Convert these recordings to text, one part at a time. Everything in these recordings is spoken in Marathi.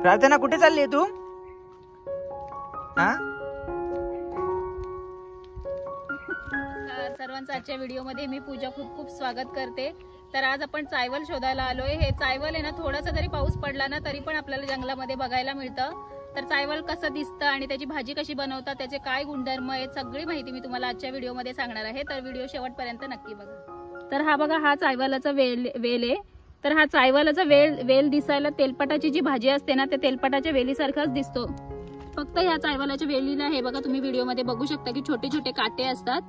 प्रार्थना कुठे चालली आहे तू? हा सर्वांचं आजच्या व्हिडिओमध्ये मी पूजा खूप खूप स्वागत करते। तर आज आपण चायवल शोधायला आलोय। हे चायवल आहे ना, थोडासा जरी पाऊस पडला ना तरी पण आपल्याला जंगलामध्ये बघायला मिळतं। तर चायवल कसं दिसतं आणि त्याची भाजी कशी बनवतात, त्याचे काय गुणधर्म आहेत, सगळी माहिती मी तुम्हाला आजच्या व्हिडिओमध्ये सांगणार आहे। तर व्हिडिओ शेवटपर्यंत नक्की बघा। तर हा बघा, हा चायवलाचा वेल आहे। तर हा चायवलाचा वेल दिसायला तेलपटाची जी भाजी असते ना, ते तेलपटाच्या वेलीसारखाच दिसतो। फक्त ह्या चायवलाच्या वेलीला हे बघा, तुम्ही व्हिडिओमध्ये बघू शकता की छोटे छोटे काटे असतात।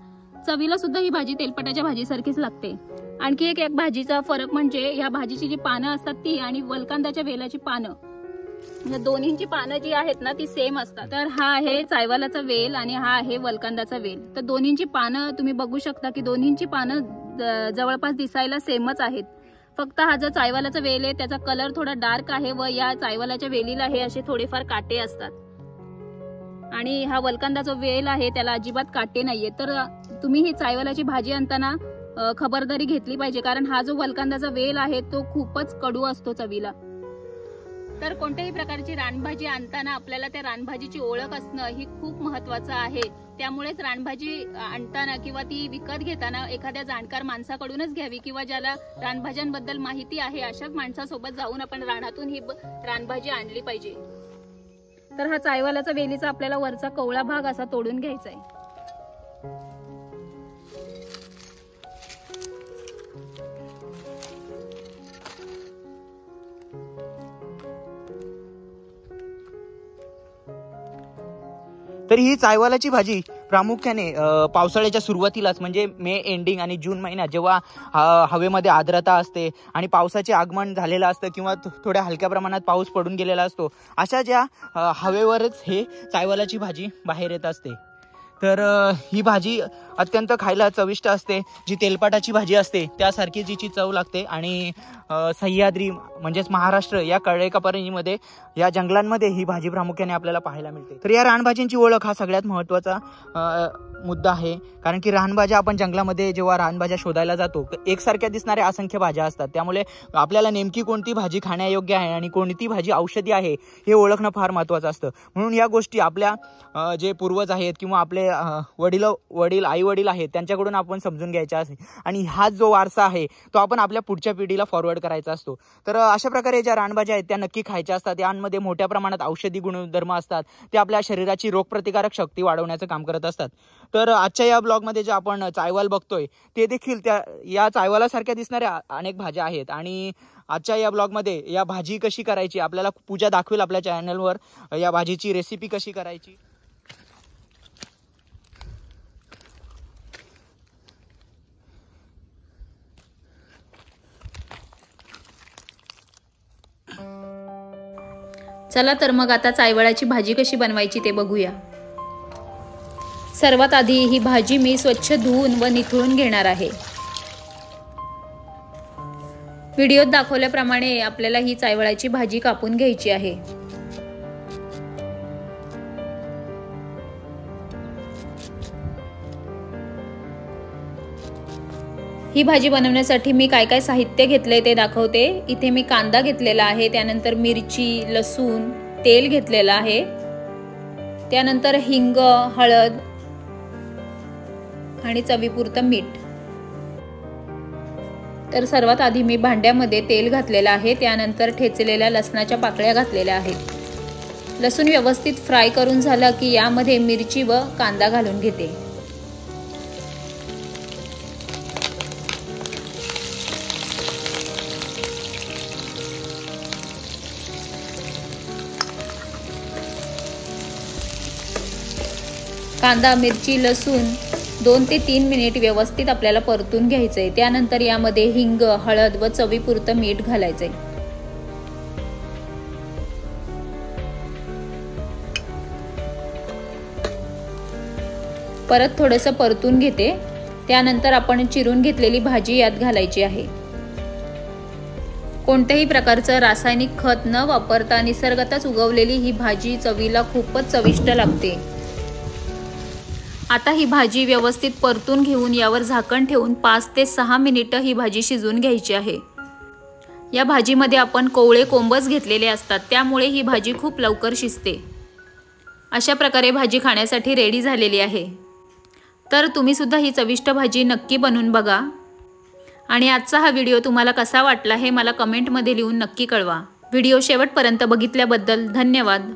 चवीला सुद्धा ही भाजी तेलपटाच्या भाजीसारखीच लागते। आणखी एक भाजीचा फरक म्हणजे ह्या भाजीची जी पानं असतात ती आणि वलकांदाच्या वेलाची पानं, या दोन्हींची पानं जी आहेत ना ती सेम असतात। तर हा आहे चायवलाचा वेल आणि हा आहे वलकांदाचा वेल। तर दोन्हींची पानं तुम्ही बघू शकता की दोन्हींची पानं जवळपास दिसायला सेमच आहेत। फक्त हा जो चायवलाचा वेल आहे त्याचा कलर थोडा डार्क आहे व या चायवलाच्या वेलीला हे असे थोडेफार काटे असतात। आणि हा वलकांदाचा वेल आहे त्याला अजिबात काटे नाहीये। तर तुम्ही ही चायवलाची भाजी आणताना खबरदारी घेतली पाहिजे, कारण हा जो वलकांदाचा वेल आहे तो खूपच कडू असतो चवीला। तर कोणत्याही प्रकारची रानभाजी आणताना आपल्याला त्या रानभाजीची ओळख असणं ही खूप महत्त्वाचं आहे। त्यामुळेच रानभाजी आणताना किंवा ती विकत घेताना एखाद्या जाणकार माणसाकडूनच घ्यावी किंवा ज्याला रानभाज्यांबद्दल माहिती आहे अशाच माणसासोबत जाऊन आपण रानातून ही रानभाजी आणली पाहिजे। तर हा चायवलाचा वेलीचा आपल्याला वरचा कवळा भाग असा तोडून घ्यायचा आहे। तर ही चायवलाची भाजी प्रामुख्याने पावसाळ्याच्या सुरुवातीलाच म्हणजे मे एंडिंग आणि जून महिन्यात जेव्हा हवेमध्ये आर्द्रता असते आणि पावसाचे आगमन झालेलं असतं किंवा थोड्या हलक्या प्रमाणात पाऊस पडून गेलेला असतो, अशा ज्या हवेवरच हे चायवलाची भाजी बाहेर येत असते। तर ही भाजी अत्यंत खायला चविष्ट असते। जी तेलपाटाची भाजी असते त्यासारखी जिची चव लागते आणि सह्याद्री म्हणजेच महाराष्ट्र या कळेकापरीमध्ये या जंगलांमध्ये ही भाजी प्रामुख्याने आपल्याला पाहायला मिळते। तर या रानभाजींची ओळख हा सगळ्यात महत्त्वाचा मुद्दा आहे, कारण की रानभाज्या आपण जंगलामध्ये जेव्हा रानभाज्या शोधायला जातो एकसारख्या दिसणाऱ्या असंख्य भाज्या असतात। त्यामुळे आपल्याला नेमकी कोणती भाजी खाण्यायोग्य आहे आणि कोणती भाजी औषधी आहे हे ओळखणं फार महत्त्वाचं असतं। म्हणून या गोष्टी आपल्या जे पूर्वज आहेत किंवा आपले वडील आई वडील आहेत त्यांच्याकडून आपण समजून घ्यायचा आहे आणि हा जो वारसा आहे तो आपण आपल्या पुढच्या पिढीला फॉरवर्ड करायचा असतो। तर अशा प्रकारे ज्या रानभाज्या आहेत त्या नक्की खायच्या असतात। यांमध्ये मोठ्या प्रमाणात औषधी गुणधर्म असतात, ते आपल्या शरीराची रोगप्रतिकारक शक्ती वाढवण्याचं काम करत असतात। तर आजच्या या ब्लॉगमध्ये जे आपण चायवल बघतोय ते देखील या चायवलासारख्या दिसणाऱ्या अनेक भाज्या आहेत। आणि आजच्या या ब्लॉगमध्ये या भाजी कशी करायची आपल्याला पूजा दाखवेल आपल्या चॅनलवर, या भाजीची रेसिपी कशी करायची। चला तर मग आता चायवळाची भाजी कशी बनवायची ते बघूया। सर्वात आधी ही भाजी मी स्वच्छ धुवून व निथळून घेणार आहे। व्हिडिओत दाखवल्याप्रमाणे आपल्याला ही चायवळाची भाजी कापून घ्यायची आहे। ही भाजी बनवण्यासाठी मी काय काय साहित्य घेतले ते दाखवते। इथे मी कांदा घेतलेला आहे, त्यानंतर मिरची, लसूण, तेल घेतलेला आहे, त्यानंतर हिंग, हळद आणि चवीपुरतं मीठ। तर सर्वात आधी मी भांड्यामध्ये तेल घातलेलं आहे, त्यानंतर ठेचलेल्या लसणाच्या पाकळ्या घातलेल्या आहेत। लसूण व्यवस्थित फ्राय करून झालं की यामध्ये मिरची व कांदा घालून घेते। कांदा, मिरची, लसूण 2 ते 3 मिनिट व्यवस्थित आपल्याला परतून घ्यायचंय। त्यानंतर यामध्ये हिंग, हळद व चवीपुरतं मीठ घालायचंय। परत थोडंसं परतून घेते। त्यानंतर आपण चिरून घेतलेली भाजी यात घालायची आहे। कोणत्याही प्रकारचं रासायनिक खत न वापरता निसर्गातच उगवलेली ही भाजी चवीला खूपच चविष्ट लागते। आता ही भाजी व्यवस्थित परतून घेऊन यावर झाकण ठेवून 5 ते 6 मिनिटं ही भाजी शिजवून घ्यायची आहे। या भाजीमध्ये आपण कोवळे कोंबच घेतलेले असतात, त्यामुळे ही भाजी खूप लवकर शिजते। अशा प्रकारे भाजी खाण्यासाठी रेडी झालेली आहे। तर तुम्ही सुद्धा ही चविष्ट भाजी नक्की बनवून बघा आणि आजचा हा व्हिडिओ तुम्हाला कसा वाटला हे मला कमेंटमध्ये लिहून नक्की कळवा। व्हिडिओ शेवटपर्यंत बघितल्याबद्दल धन्यवाद।